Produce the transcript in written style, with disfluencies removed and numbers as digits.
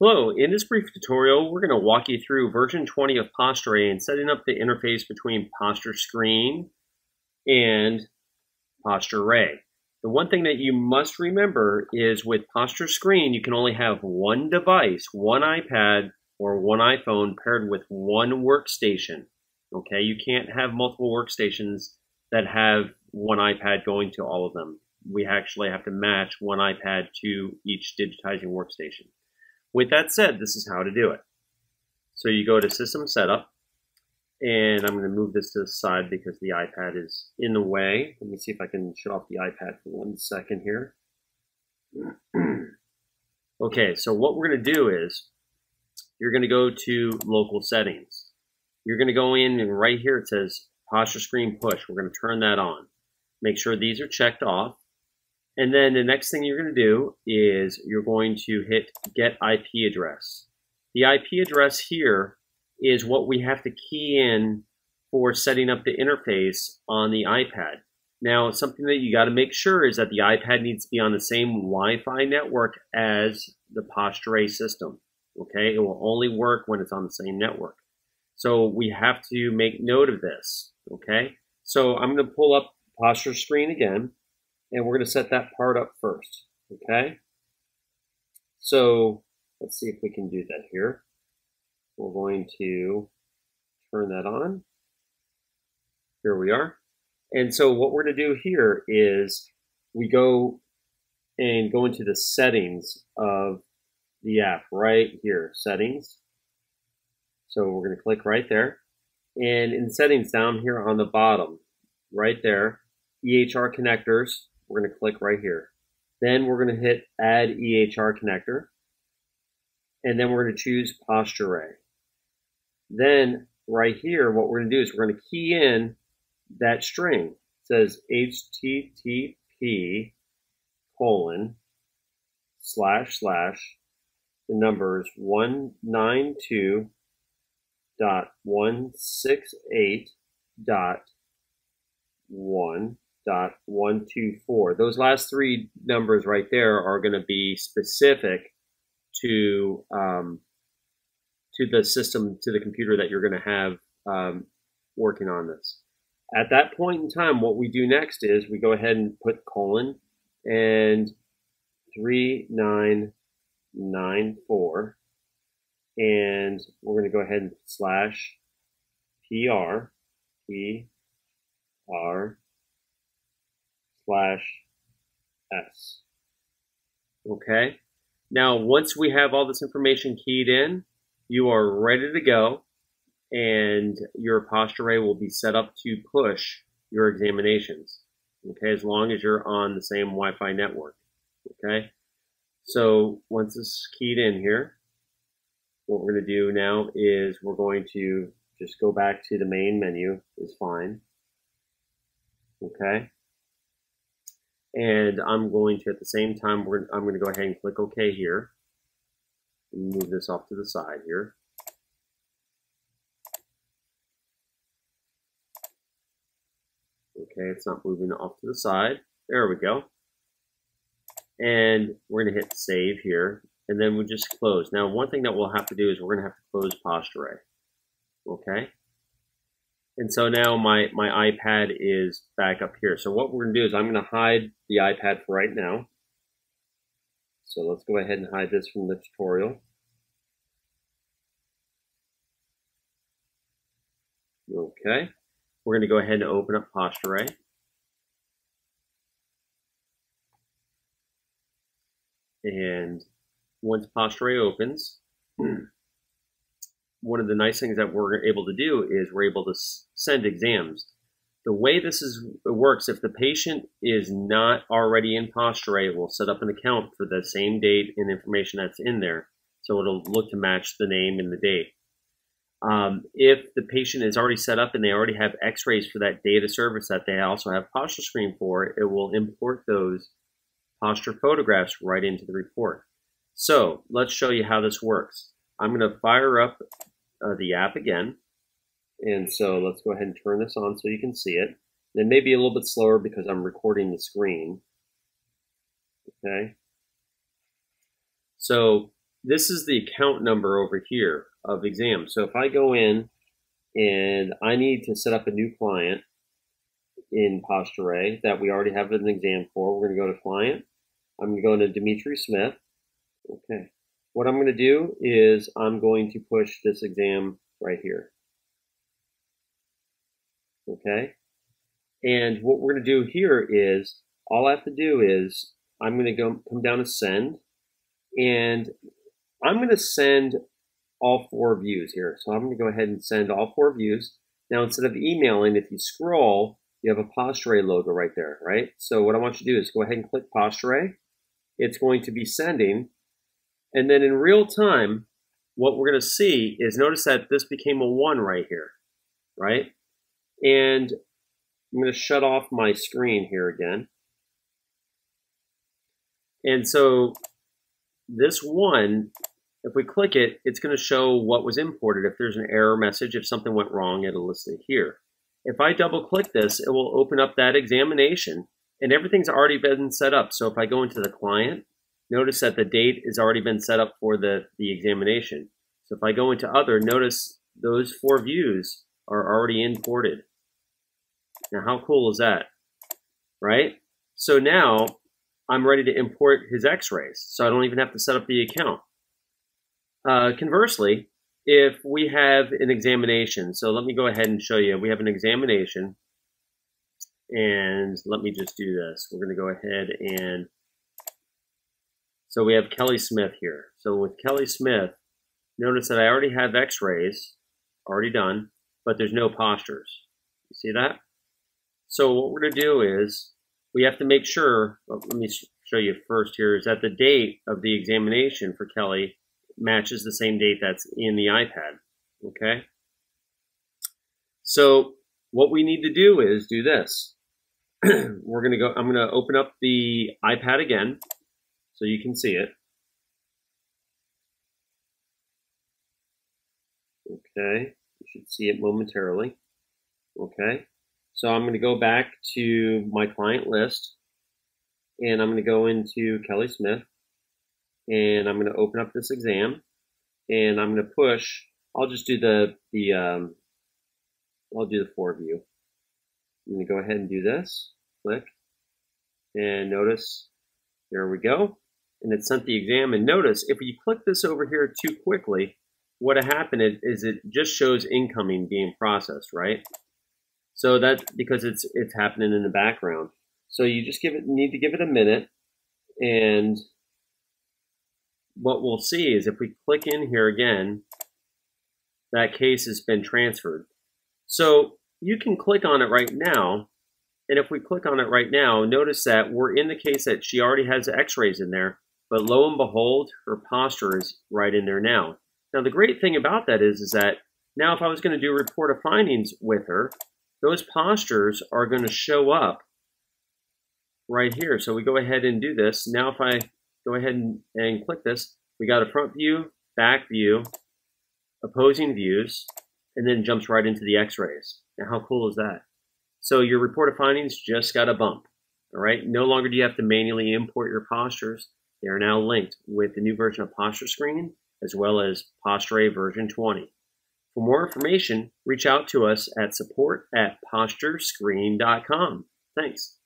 Hello, in this brief tutorial, we're going to walk you through version 20 of PostureRay and setting up the interface between PostureScreen and PostureRay. The one thing that you must remember is with PostureScreen, you can only have one device, one iPad or one iPhone paired with one workstation. Okay, you can't have multiple workstations that have one iPad going to all of them. We actually have to match one iPad to each digitizing workstation. With that said, this is how to do it. So you go to System Setup, and I'm going to move this to the side because the iPad is in the way. Let me see if I can shut off the iPad for 1 second here. Okay, so what we're going to do is you're going to go to Local Settings. You're going to go in, and right here it says PostureScreen Push. We're going to turn that on. Make sure these are checked off. And then the next thing you're going to do is you're going to hit Get IP Address. The IP address here is what we have to key in for setting up the interface on the iPad. Now, something that you got to make sure is that the iPad needs to be on the same Wi-Fi network as the PostureRay system. Okay, it will only work when it's on the same network. So we have to make note of this. Okay, so I'm going to pull up PostureScreen again. And we're going to set that part up first, okay? So let's see if we can do that here. We're going to turn that on. Here we are. And so what we're going to do here is we go into the settings of the app right here, settings. So we're going to click right there. And in settings down here on the bottom, right there, EHR connectors. We're going to click right here. Then we're going to hit Add EHR Connector. And then we're going to choose PostureRay. Then right here, what we're going to do is we're going to key in that string. It says HTTP:// the numbers 192.168.1.124. Those last three numbers right there are going to be specific to the system, to the computer that you're going to have working on this. At that point in time, what we do next is we go ahead and put colon and 3994, and we're going to go ahead and /PR//S. Okay. Now, once we have all this information keyed in, you are ready to go, and your PostureRay will be set up to push your examinations. Okay, as long as you're on the same Wi-Fi network. Okay. So once this is keyed in here, what we're going to do now is we're going to just go back to the main menu is fine. Okay. And I'm going to, at the same time, I'm going to go ahead and click OK here. And move this off to the side here. Okay, it's not moving off to the side. There we go. And we're going to hit Save here. And then we'll just close. Now, one thing that we'll have to do is we're going to have to close PostureRay. Okay. And so now my iPad is back up here. So what we're going to do is I'm going to hide the iPad for right now. So let's go ahead and hide this from the tutorial. Okay. We're going to go ahead and open up PostureRay. And once PostureRay opens, one of the nice things that we're able to do is we're able to send exams. The way this works, if the patient is not already in PostureRay, it will set up an account for the same date and information that's in there. So it'll look to match the name and the date. If the patient is already set up and they already have x-rays for that data service that they also have PostureScreen for, it will import those posture photographs right into the report. So let's show you how this works. I'm going to fire up the app again. And so let's go ahead and turn this on so you can see it. It may be a little bit slower because I'm recording the screen. Okay. So this is the account number over here of exam. So if I go in and I need to set up a new client in PostureRay that we already have an exam for, we're going to go to client. I'm going to go into Dimitri Smith. Okay. What I'm going to do is I'm going to push this exam right here. Okay. And what we're going to do here is, all I have to do is I'm going to come down to send, and I'm going to send all 4 views here. So I'm going to go ahead and send all 4 views. Now, instead of emailing, if you scroll, you have a PostureRay logo right there, right? So what I want you to do is go ahead and click PostureRay. It's going to be sending. And then in real time, what we're going to see is, notice that this became a 1 right here, right? And I'm going to shut off my screen here again. And so this 1, if we click it, it's going to show what was imported. If there's an error message, if something went wrong, it'll list it here. If I double click this, it will open up that examination, and everything's already been set up. So if I go into the client, notice that the date has already been set up for the examination. So if I go into other, notice those 4 views are already imported. Now, how cool is that, right? So now I'm ready to import his x-rays, so I don't even have to set up the account. Conversely, if we have an examination, so let me go ahead and show you. We have an examination, and let me just do this. We're going to go ahead and, so we have Kelly Smith here. So with Kelly Smith, notice that I already have x-rays already done, but there's no postures. You see that? So what we're going to do is, we have to make sure, well, let me show you first here, is that the date of the examination for Kelly matches the same date that's in the iPad, okay? So what we need to do is do this. I'm going to open up the iPad again so you can see it. Okay, you should see it momentarily. Okay, so I'm going to go back to my client list, and I'm going to go into Kelly Smith, and I'm going to open up this exam, and I'm going to push. I'll just do I'll do the 4 view. I'm going to go ahead and do this. Click, and notice, there we go, and it sent the exam. And notice, if you click this over here too quickly, what happened is it just shows incoming being processed, right? So that's because it's happening in the background. So you just need to give it a minute, and what we'll see is if we click in here again, that case has been transferred. So you can click on it right now, and if we click on it right now, notice that we're in the case that she already has the x-rays in there, but lo and behold, her posture is right in there now. Now the great thing about that is that now if I was going to do report of findings with her, those postures are going to show up right here. So we go ahead and do this. Now if I go ahead and click this, we got a front view, back view, opposing views, and then jumps right into the x-rays. Now how cool is that? So your report of findings just got a bump. All right, no longer do you have to manually import your postures. They are now linked with the new version of PostureScreen, as well as PostureRay version 20. For more information, reach out to us at support@PostureScreen.com. Thanks.